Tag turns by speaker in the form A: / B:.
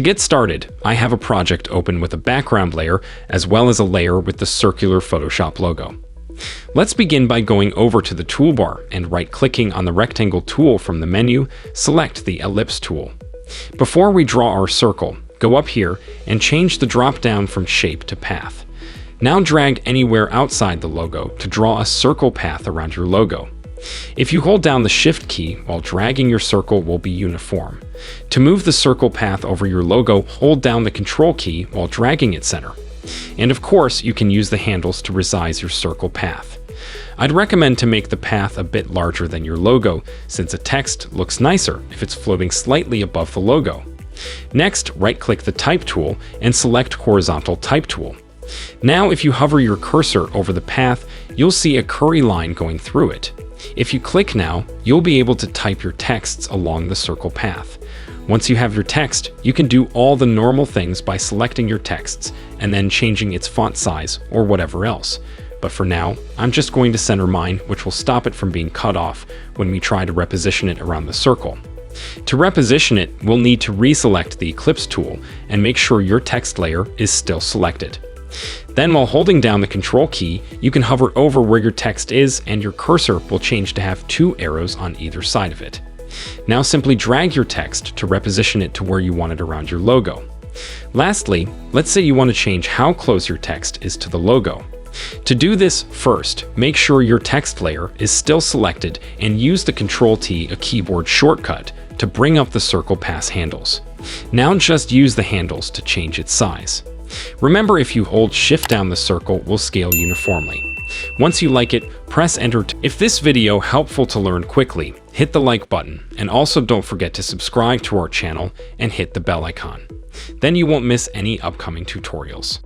A: get started, I have a project open with a background layer as well as a layer with the circular Photoshop logo. Let's begin by going over to the toolbar and right-clicking on the rectangle tool from the menu, select the ellipse tool. Before we draw our circle, go up here and change the drop-down from shape to path. Now drag anywhere outside the logo to draw a circle path around your logo. If you hold down the Shift key while dragging, your circle will be uniform. To move the circle path over your logo, hold down the Control key while dragging it center. And of course, you can use the handles to resize your circle path. I'd recommend to make the path a bit larger than your logo, since a text looks nicer if it's floating slightly above the logo. Next, right-click the Type tool and select Horizontal Type tool. Now, if you hover your cursor over the path, you'll see a curly line going through it. If you click now, you'll be able to type your texts along the circle path. Once you have your text, you can do all the normal things by selecting your texts and then changing its font size or whatever else. But for now, I'm just going to center mine, which will stop it from being cut off when we try to reposition it around the circle. To reposition it, we'll need to reselect the Ellipse tool and make sure your text layer is still selected. Then, while holding down the Control key, you can hover over where your text is and your cursor will change to have 2 arrows on either side of it. Now simply drag your text to reposition it to where you want it around your logo. Lastly, let's say you want to change how close your text is to the logo. To do this, first, make sure your text layer is still selected and use the Control T, a keyboard shortcut, to bring up the circle path handles. Now just use the handles to change its size. Remember, if you hold Shift down, the circle will scale uniformly. Once you like it, press Enter. If this video helpful to learn quickly, hit the like button, and also don't forget to subscribe to our channel and hit the bell icon. Then you won't miss any upcoming tutorials.